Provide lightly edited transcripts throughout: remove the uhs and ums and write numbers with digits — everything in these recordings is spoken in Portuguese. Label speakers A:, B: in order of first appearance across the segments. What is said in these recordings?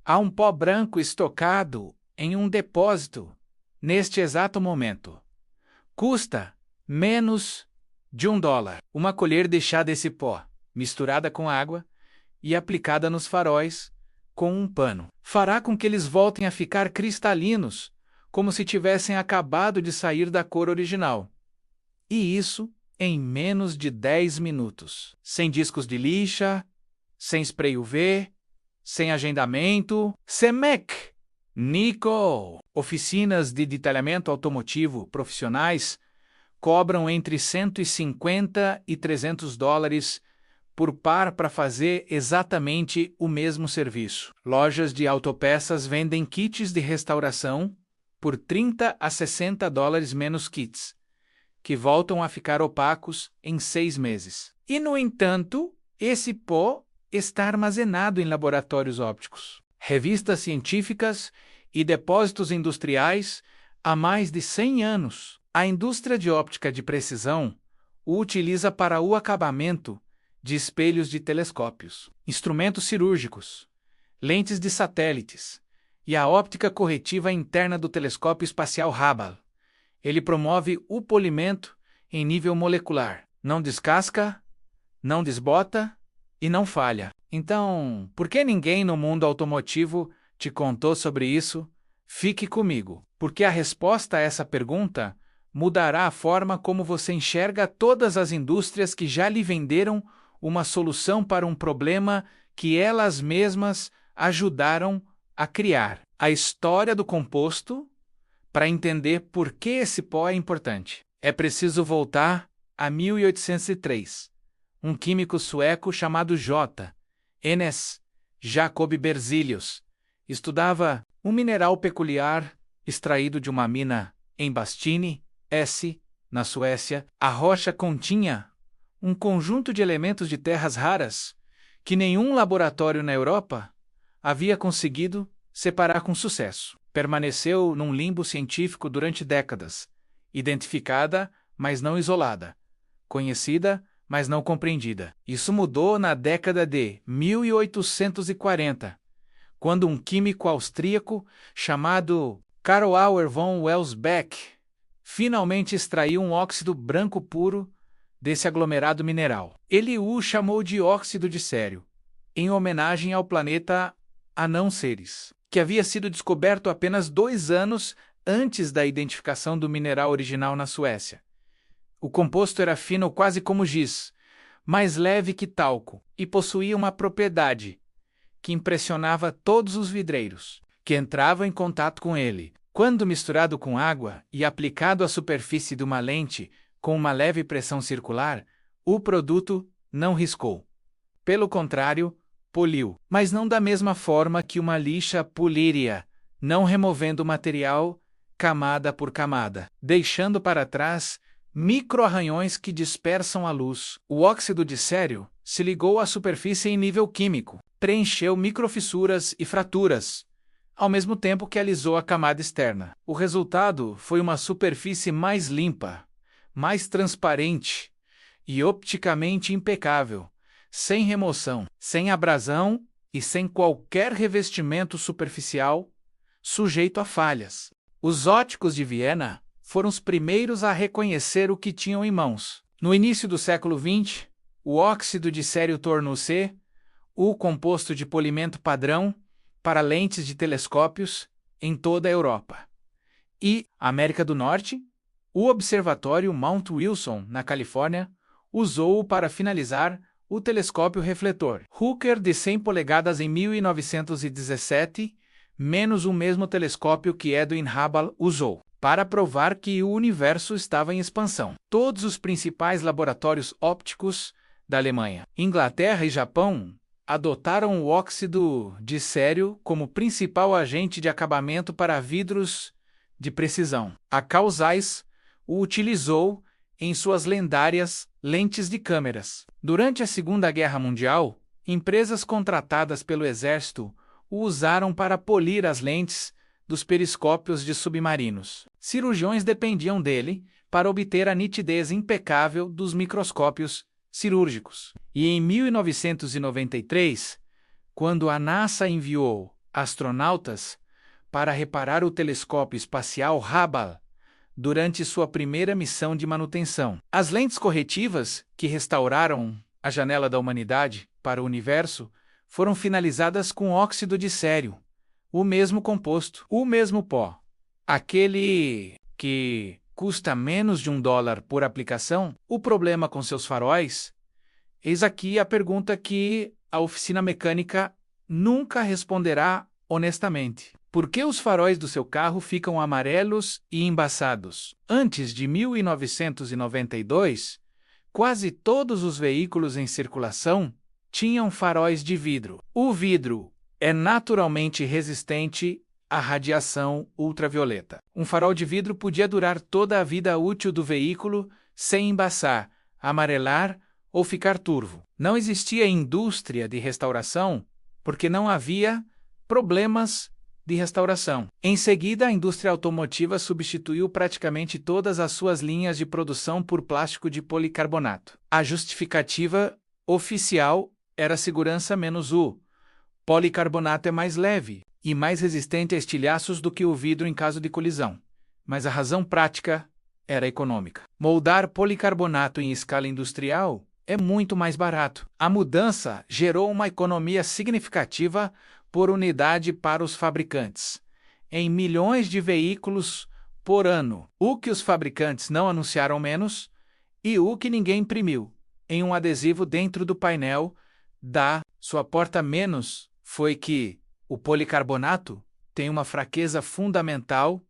A: Há um pó branco estocado em um depósito neste exato momento. Custa menos de $1. Uma colher de chá desse pó, misturada com água e aplicada nos faróis com um pano, fará com que eles voltem a ficar cristalinos, como se tivessem acabado de sair da cor original. E isso em menos de 10 minutos. Sem discos de lixa, sem spray UV, sem agendamento. CEMEC, Nico. Oficinas de detalhamento automotivo profissionais cobram entre $150 e $300 por par para fazer exatamente o mesmo serviço. Lojas de autopeças vendem kits de restauração por $30 a $60 menos kits, que voltam a ficar opacos em 6 meses. E, no entanto, esse pó está armazenado em laboratórios ópticos, revistas científicas e depósitos industriais há mais de 100 anos. A indústria de óptica de precisão o utiliza para o acabamento de espelhos de telescópios, instrumentos cirúrgicos, lentes de satélites e a óptica corretiva interna do telescópio espacial Hubble. Ele promove o polimento em nível molecular. Não descasca, não desbota e não falha. Então, por que ninguém no mundo automotivo te contou sobre isso? Fique comigo, porque a resposta a essa pergunta mudará a forma como você enxerga todas as indústrias que já lhe venderam uma solução para um problema que elas mesmas ajudaram a criar. A história do composto. Para entender por que esse pó é importante, é preciso voltar a 1803. Um químico sueco chamado J. N.S. Jacob Berzelius estudava um mineral peculiar extraído de uma mina em Bastine, S., na Suécia. A rocha continha um conjunto de elementos de terras raras que nenhum laboratório na Europa havia conseguido separar com sucesso. Permaneceu num limbo científico durante décadas, identificada, mas não isolada, conhecida, mas não compreendida. Isso mudou na década de 1840, quando um químico austríaco chamado Karl Auer von Welsbeck finalmente extraiu um óxido branco puro desse aglomerado mineral. Ele o chamou de óxido de cério, em homenagem ao planeta Anão Ceres, que havia sido descoberto apenas 2 anos antes da identificação do mineral original na Suécia. O composto era fino quase como giz, mais leve que talco, e possuía uma propriedade que impressionava todos os vidreiros que entravam em contato com ele. Quando misturado com água e aplicado à superfície de uma lente com uma leve pressão circular, o produto não riscou. Pelo contrário, poliu, mas não da mesma forma que uma lixa poliria, não removendo o material camada por camada, deixando para trás micro-arranhões que dispersam a luz. O óxido de cério se ligou à superfície em nível químico, preencheu microfissuras e fraturas, ao mesmo tempo que alisou a camada externa. O resultado foi uma superfície mais limpa, mais transparente e opticamente impecável, sem remoção, sem abrasão e sem qualquer revestimento superficial sujeito a falhas. Os óticos de Viena foram os primeiros a reconhecer o que tinham em mãos. No início do século XX, o óxido de cério tornou-se o composto de polimento padrão para lentes de telescópios em toda a Europa. E, América do Norte, o Observatório Mount Wilson, na Califórnia, usou-o para finalizar o telescópio refletor Hooker de 100 polegadas em 1917, menos o mesmo telescópio que Edwin Hubble usou, para provar que o universo estava em expansão. Todos os principais laboratórios ópticos da Alemanha, Inglaterra e Japão adotaram o óxido de cério como principal agente de acabamento para vidros de precisão. A Carl Zeiss o utilizou em suas lendárias lentes de câmeras. Durante a Segunda Guerra Mundial, empresas contratadas pelo exército o usaram para polir as lentes dos periscópios de submarinos. Cirurgiões dependiam dele para obter a nitidez impecável dos microscópios cirúrgicos. E em 1993, quando a NASA enviou astronautas para reparar o telescópio espacial Hubble durante sua primeira missão de manutenção. As lentes corretivas, que restauraram a janela da humanidade para o universo, foram finalizadas com óxido de sério, o mesmo composto, o mesmo pó. Aquele que custa menos de $1 por aplicação. O problema com seus faróis? Eis aqui a pergunta que a oficina mecânica nunca responderá honestamente. Por que os faróis do seu carro ficam amarelos e embaçados? Antes de 1992, quase todos os veículos em circulação tinham faróis de vidro. O vidro é naturalmente resistente à radiação ultravioleta. Um farol de vidro podia durar toda a vida útil do veículo sem embaçar, amarelar ou ficar turvo. Não existia indústria de restauração porque não havia problemas de restauração. Em seguida, a indústria automotiva substituiu praticamente todas as suas linhas de produção por plástico de policarbonato. A justificativa oficial era segurança menos o policarbonato é mais leve e mais resistente a estilhaços do que o vidro em caso de colisão. Mas a razão prática era econômica. Moldar policarbonato em escala industrial é muito mais barato. A mudança gerou uma economia significativa por unidade para os fabricantes, em milhões de veículos por ano. O que os fabricantes não anunciaram menos e o que ninguém imprimiu em um adesivo dentro do painel da sua porta menos foi que o policarbonato tem uma fraqueza fundamental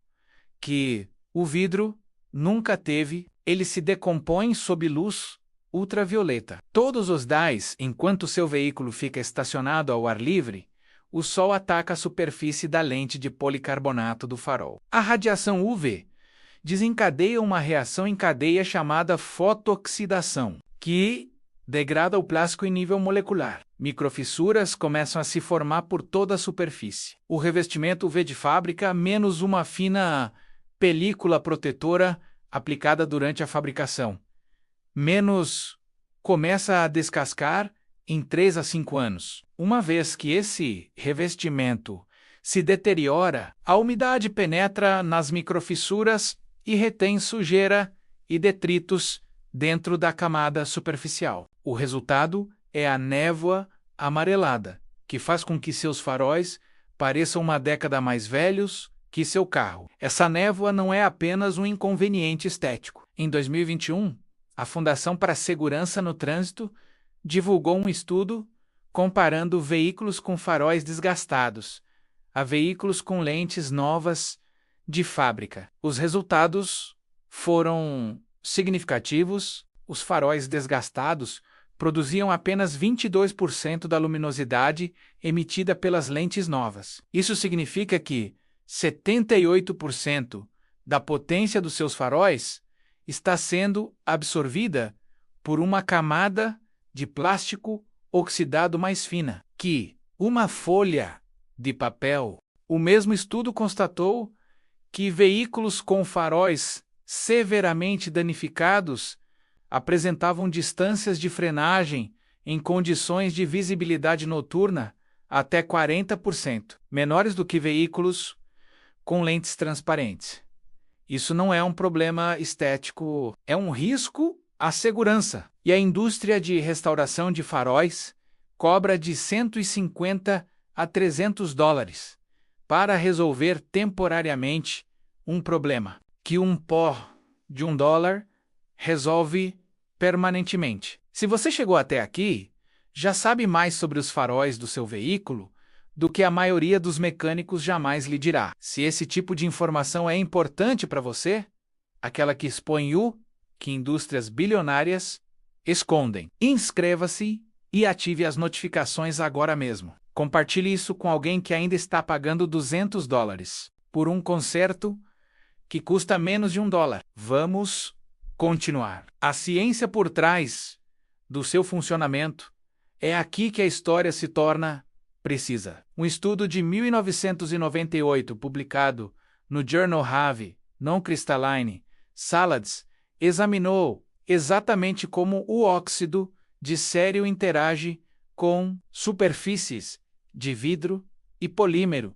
A: que o vidro nunca teve. Ele se decompõe sob luz ultravioleta. Todos os dias, enquanto seu veículo fica estacionado ao ar livre, o sol ataca a superfície da lente de policarbonato do farol. A radiação UV desencadeia uma reação em cadeia chamada fotooxidação, que degrada o plástico em nível molecular. Microfissuras começam a se formar por toda a superfície. O revestimento UV de fábrica, menos uma fina película protetora aplicada durante a fabricação, menos começa a descascar em 3 a 5 anos. Uma vez que esse revestimento se deteriora, a umidade penetra nas microfissuras e retém sujeira e detritos dentro da camada superficial. O resultado é a névoa amarelada, que faz com que seus faróis pareçam uma década mais velhos que seu carro. Essa névoa não é apenas um inconveniente estético. Em 2021, a Fundação para a Segurança no Trânsito divulgou um estudo comparando veículos com faróis desgastados a veículos com lentes novas de fábrica. Os resultados foram significativos. Os faróis desgastados produziam apenas 22% da luminosidade emitida pelas lentes novas. Isso significa que 78% da potência dos seus faróis está sendo absorvida por uma camada de plástico oxidado mais fina que uma folha de papel. O mesmo estudo constatou que veículos com faróis severamente danificados apresentavam distâncias de frenagem em condições de visibilidade noturna até 40% menores do que veículos com lentes transparentes. Isso não é um problema estético, é um risco à segurança. E a indústria de restauração de faróis cobra de $150 a $300 para resolver temporariamente um problema que um pó de $1 resolve permanentemente. Se você chegou até aqui, já sabe mais sobre os faróis do seu veículo do que a maioria dos mecânicos jamais lhe dirá. Se esse tipo de informação é importante para você, aquela que expõe o que indústrias bilionárias escondem. Inscreva-se e ative as notificações agora mesmo. Compartilhe isso com alguém que ainda está pagando $200 por um conserto que custa menos de $1. Vamos continuar. A ciência por trás do seu funcionamento é aqui que a história se torna precisa. Um estudo de 1998, publicado no Journal Have Non-Crystalline Solids, examinou exatamente como o óxido de sério interage com superfícies de vidro e polímero,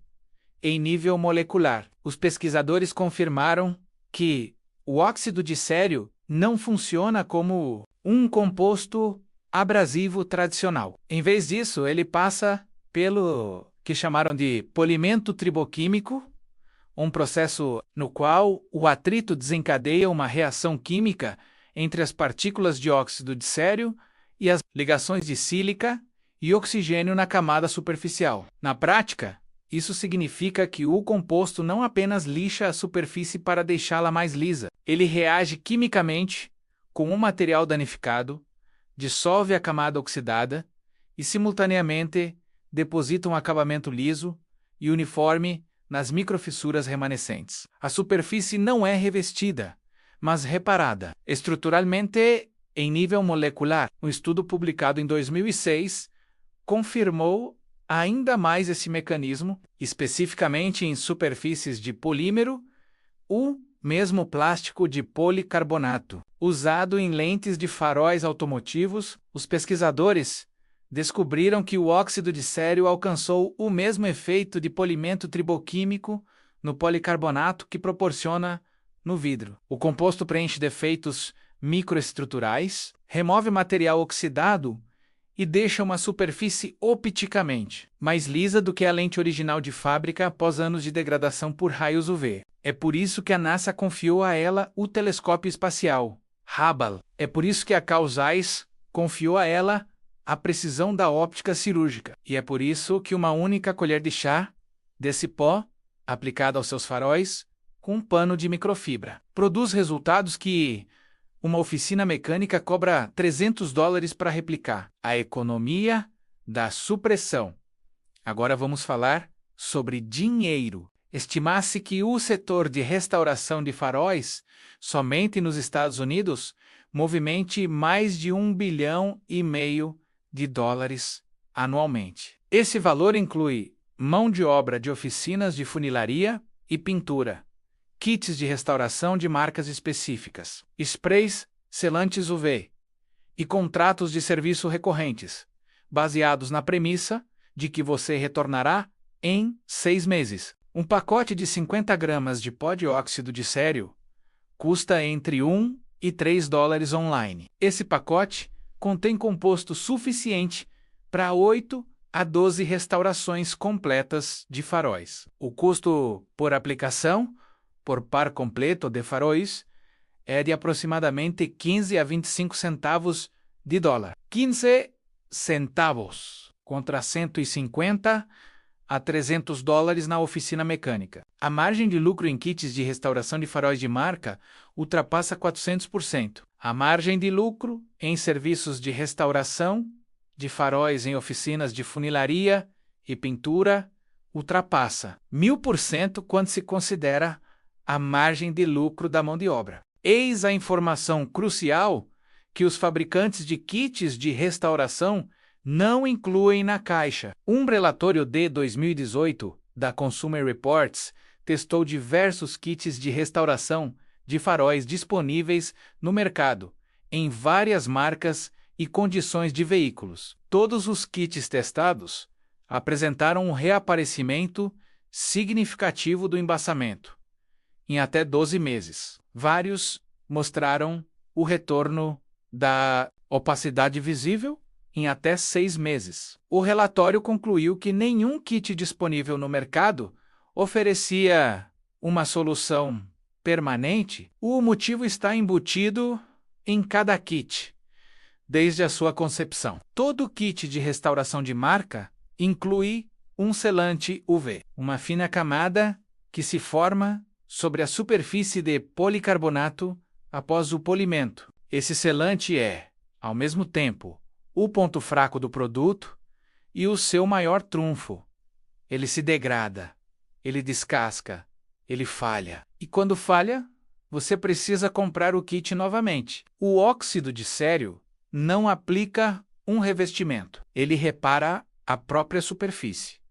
A: em nível molecular. Os pesquisadores confirmaram que o óxido de sério não funciona como um composto abrasivo tradicional. Em vez disso, ele passa pelo que chamaram de polimento triboquímico, um processo no qual o atrito desencadeia uma reação química entre as partículas de óxido de sério e as ligações de sílica e oxigênio na camada superficial. Na prática, isso significa que o composto não apenas lixa a superfície para deixá-la mais lisa, ele reage quimicamente com um material danificado, dissolve a camada oxidada e, simultaneamente, deposita um acabamento liso e uniforme nas microfissuras remanescentes. A superfície não é revestida, mas reparada. Estruturalmente, em nível molecular, um estudo publicado em 2006 confirmou ainda mais esse mecanismo, especificamente em superfícies de polímero, o mesmo plástico de policarbonato. Usado em lentes de faróis automotivos, os pesquisadores descobriram que o óxido de sério alcançou o mesmo efeito de polimento triboquímico no policarbonato que proporciona no vidro. O composto preenche defeitos microestruturais, remove material oxidado e deixa uma superfície opticamente mais lisa do que a lente original de fábrica após anos de degradação por raios UV. É por isso que a NASA confiou a ela o telescópio espacial Hubble. É por isso que a Carl Zeiss confiou a ela a precisão da óptica cirúrgica. E é por isso que uma única colher de chá desse pó, aplicada aos seus faróis, com um pano de microfibra, produz resultados que uma oficina mecânica cobra $300 para replicar. A economia da supressão. Agora vamos falar sobre dinheiro. Estima-se que o setor de restauração de faróis, somente nos Estados Unidos, movimente mais de $1,5 bilhão anualmente. Esse valor inclui mão de obra de oficinas de funilaria e pintura, kits de restauração de marcas específicas, sprays, selantes UV e contratos de serviço recorrentes, baseados na premissa de que você retornará em 6 meses. Um pacote de 50 gramas de pó de óxido de sério custa entre $1 e $3 online. Esse pacote contém composto suficiente para 8 a 12 restaurações completas de faróis. O custo por aplicação, por par completo de faróis, é de aproximadamente 15 a 25 centavos de dólar. 15 centavos contra 150 a $300 na oficina mecânica. A margem de lucro em kits de restauração de faróis de marca ultrapassa 400%. A margem de lucro em serviços de restauração de faróis em oficinas de funilaria e pintura ultrapassa 1000% quando se considera a margem de lucro da mão de obra. Eis a informação crucial que os fabricantes de kits de restauração não incluem na caixa. Um relatório de 2018 da Consumer Reports testou diversos kits de restauração de faróis disponíveis no mercado, em várias marcas e condições de veículos. Todos os kits testados apresentaram um reaparecimento significativo do embaçamento, em até 12 meses. Vários mostraram o retorno da opacidade visível em até 6 meses. O relatório concluiu que nenhum kit disponível no mercado oferecia uma solução permanente. O motivo está embutido em cada kit, desde a sua concepção. Todo kit de restauração de marca inclui um selante UV, uma fina camada que se forma sobre a superfície de policarbonato após o polimento. Esse selante é, ao mesmo tempo, o ponto fraco do produto e o seu maior trunfo. Ele se degrada, ele descasca, ele falha. E quando falha, você precisa comprar o kit novamente. O óxido de sério não aplica um revestimento. Ele repara a própria superfície.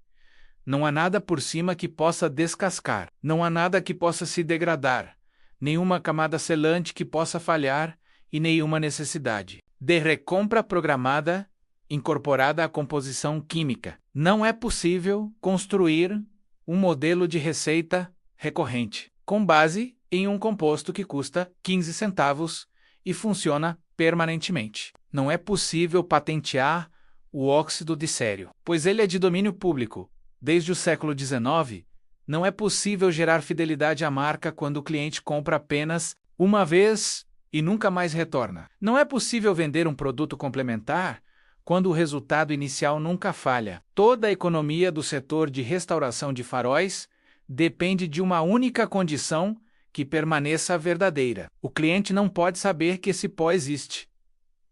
A: Não há nada por cima que possa descascar. Não há nada que possa se degradar. Nenhuma camada selante que possa falhar e nenhuma necessidade de recompra programada incorporada à composição química. Não é possível construir um modelo de receita recorrente com base em um composto que custa 15 centavos e funciona permanentemente. Não é possível patentear o óxido de sério, pois ele é de domínio público. Desde o século XIX, não é possível gerar fidelidade à marca quando o cliente compra apenas uma vez e nunca mais retorna. Não é possível vender um produto complementar quando o resultado inicial nunca falha. Toda a economia do setor de restauração de faróis depende de uma única condição que permaneça verdadeira. O cliente não pode saber que esse pó existe.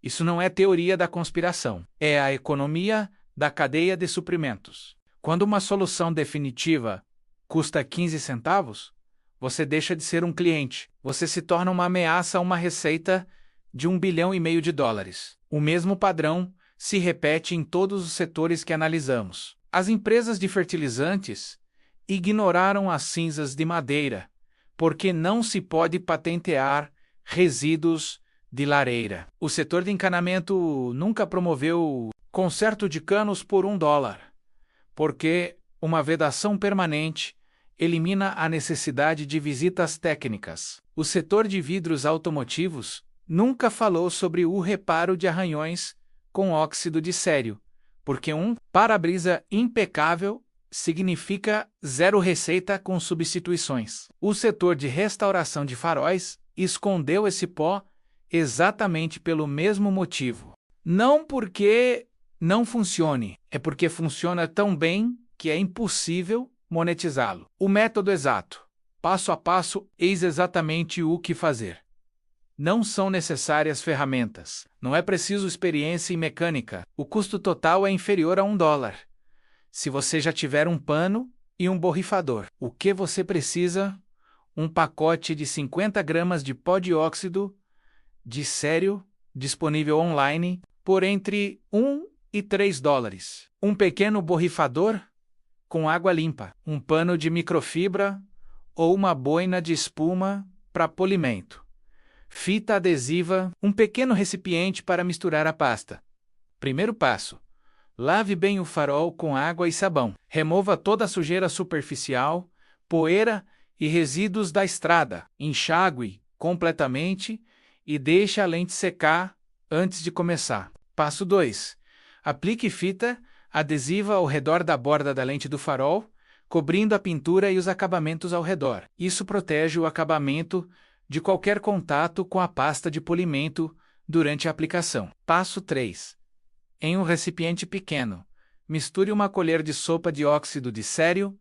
A: Isso não é teoria da conspiração. É a economia da cadeia de suprimentos. Quando uma solução definitiva custa 15 centavos, você deixa de ser um cliente. Você se torna uma ameaça a uma receita de $1,5 bilhão. O mesmo padrão se repete em todos os setores que analisamos. As empresas de fertilizantes ignoraram as cinzas de madeira, porque não se pode patentear resíduos de lareira. O setor de encanamento nunca promoveu conserto de canos por $1, porque uma vedação permanente elimina a necessidade de visitas técnicas. O setor de vidros automotivos nunca falou sobre o reparo de arranhões com óxido de sério, porque um para-brisa impecável significa zero receita com substituições. O setor de restauração de faróis escondeu esse pó exatamente pelo mesmo motivo. Não porque não funcione, é porque funciona tão bem que é impossível monetizá-lo. O método exato, passo a passo, eis exatamente o que fazer. Não são necessárias ferramentas. Não é preciso experiência em mecânica. O custo total é inferior a $1. Se você já tiver um pano e um borrifador, o que você precisa? Um pacote de 50 gramas de pó de óxido de sério, disponível online, por entre $1 e $3. Um pequeno borrifador com água limpa, um pano de microfibra ou uma boina de espuma para polimento. Fita adesiva, um pequeno recipiente para misturar a pasta. Primeiro passo: lave bem o farol com água e sabão. Remova toda a sujeira superficial, poeira e resíduos da estrada. Enxague completamente e deixe a lente secar antes de começar. Passo 2. Aplique fita adesiva ao redor da borda da lente do farol, cobrindo a pintura e os acabamentos ao redor. Isso protege o acabamento de qualquer contato com a pasta de polimento durante a aplicação. Passo 3. Em um recipiente pequeno, misture uma colher de sopa de óxido de sério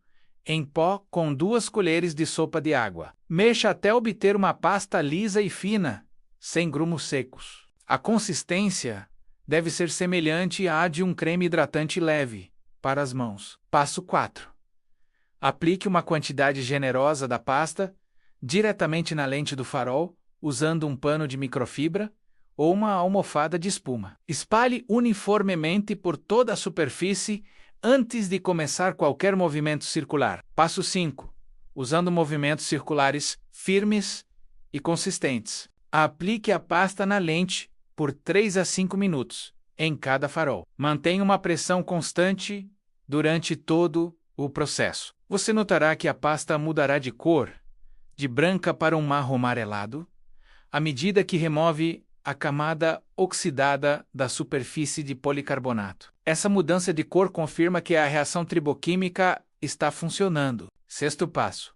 A: em pó com 2 colheres de sopa de água. Mexa até obter uma pasta lisa e fina, sem grumos secos. A consistência deve ser semelhante à de um creme hidratante leve para as mãos. Passo 4. Aplique uma quantidade generosa da pasta diretamente na lente do farol, usando um pano de microfibra ou uma almofada de espuma. Espalhe uniformemente por toda a superfície antes de começar qualquer movimento circular. Passo 5. Usando movimentos circulares firmes e consistentes, aplique a pasta na lente por 3 a 5 minutos em cada farol. Mantenha uma pressão constante durante todo o processo. Você notará que a pasta mudará de cor, de branca para um marrom amarelado, à medida que remove a camada oxidada da superfície de policarbonato. Essa mudança de cor confirma que a reação triboquímica está funcionando. Sexto passo: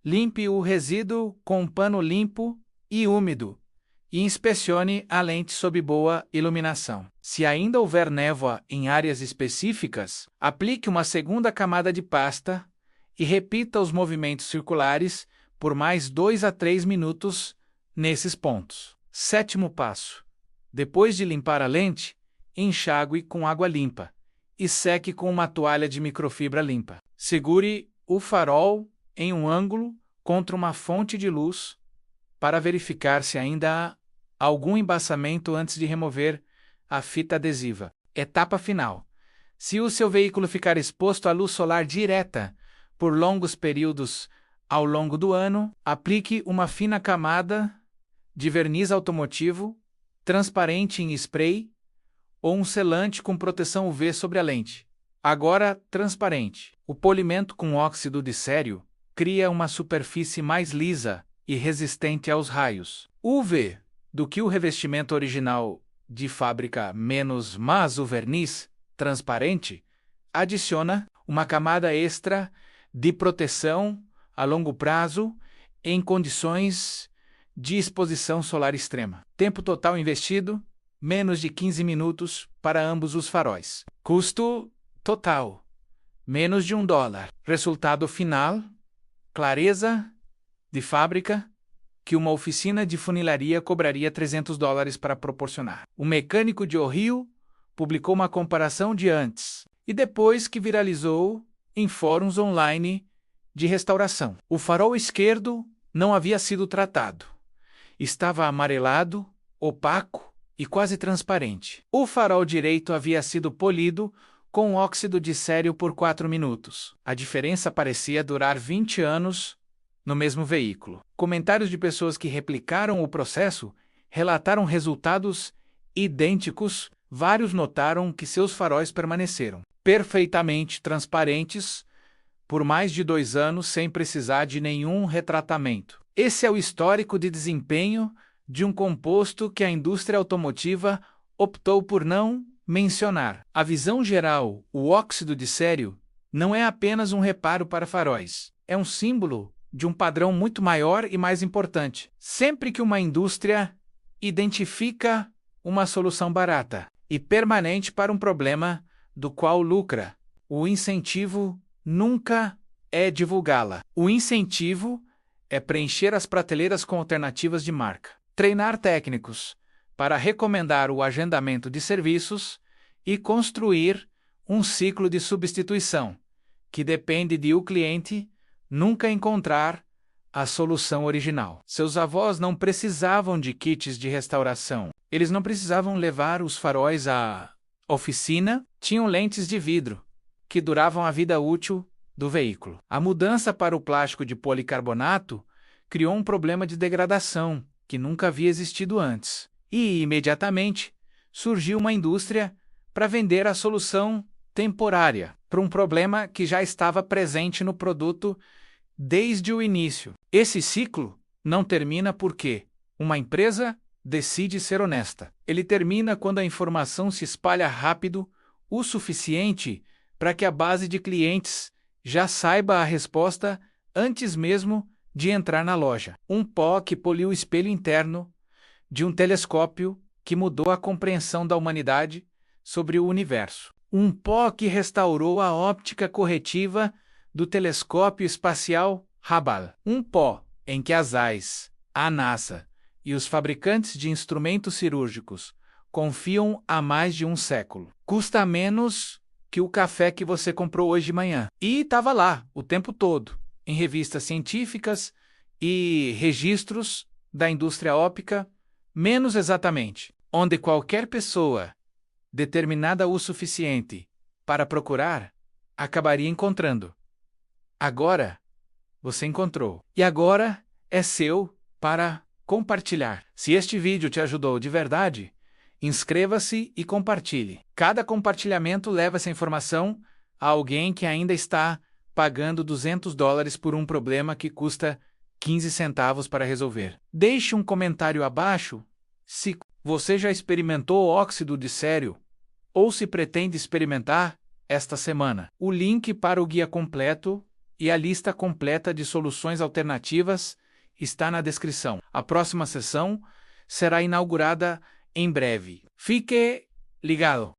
A: limpe o resíduo com um pano limpo e úmido e inspecione a lente sob boa iluminação. Se ainda houver névoa em áreas específicas, aplique uma segunda camada de pasta e repita os movimentos circulares por mais 2 a 3 minutos nesses pontos. Sétimo passo: depois de limpar a lente, enxague com água limpa e seque com uma toalha de microfibra limpa. Segure o farol em um ângulo contra uma fonte de luz para verificar se ainda há algum embaçamento antes de remover a fita adesiva. Etapa final: se o seu veículo ficar exposto à luz solar direta por longos períodos ao longo do ano, aplique uma fina camada de verniz automotivo, transparente em spray, ou um selante com proteção UV sobre a lente. agora transparente. O polimento com óxido de cério cria uma superfície mais lisa e resistente aos raios UV do que o revestimento original de fábrica, mas o verniz transparente adiciona uma camada extra de proteção a longo prazo em condições de exposição solar extrema. Tempo total investido, menos de 15 minutos para ambos os faróis. Custo total, menos de $1. Resultado final, clareza de fábrica, que uma oficina de funilaria cobraria $300 para proporcionar. O mecânico de Ohio publicou uma comparação de antes e depois que viralizou em fóruns online de restauração. O farol esquerdo não havia sido tratado. Estava amarelado, opaco e quase transparente. O farol direito havia sido polido com óxido de cério por 4 minutos. A diferença parecia durar 20 anos no mesmo veículo. Comentários de pessoas que replicaram o processo relataram resultados idênticos. Vários notaram que seus faróis permaneceram perfeitamente transparentes por mais de 2 anos sem precisar de nenhum retratamento. Esse é o histórico de desempenho de um composto que a indústria automotiva optou por não mencionar. A visão geral, o óxido de cério, não é apenas um reparo para faróis. É um símbolo de um padrão muito maior e mais importante. Sempre que uma indústria identifica uma solução barata e permanente para um problema do qual lucra, o incentivo nunca é divulgá-la. O incentivo é preencher as prateleiras com alternativas de marca, treinar técnicos para recomendar o agendamento de serviços e construir um ciclo de substituição, que depende de o cliente nunca encontrar a solução original. Seus avós não precisavam de kits de restauração. Eles não precisavam levar os faróis à oficina, tinham lentes de vidro, que duravam a vida útil do veículo. A mudança para o plástico de policarbonato criou um problema de degradação que nunca havia existido antes. E, imediatamente, surgiu uma indústria para vender a solução temporária para um problema que já estava presente no produto desde o início. Esse ciclo não termina porque uma empresa decide ser honesta. Ele termina quando a informação se espalha rápido o suficiente para que a base de clientes já saiba a resposta antes mesmo de entrar na loja. Um pó que poliu o espelho interno de um telescópio que mudou a compreensão da humanidade sobre o universo. Um pó que restaurou a óptica corretiva do telescópio espacial Hubble. Um pó em que as AIS, a NASA e os fabricantes de instrumentos cirúrgicos confiam há mais de um século. Custa menos que o café que você comprou hoje de manhã. E estava lá o tempo todo, em revistas científicas e registros da indústria óptica, menos exatamente, onde qualquer pessoa determinada o suficiente para procurar acabaria encontrando. Agora você encontrou. E agora é seu para compartilhar. Se este vídeo te ajudou de verdade, inscreva-se e compartilhe. Cada compartilhamento leva essa informação a alguém que ainda está pagando $200 por um problema que custa 15 centavos para resolver. Deixe um comentário abaixo se você já experimentou óxido de cério ou se pretende experimentar esta semana. O link para o guia completo e a lista completa de soluções alternativas está na descrição. A próxima sessão será inaugurada em breve. Fique ligado!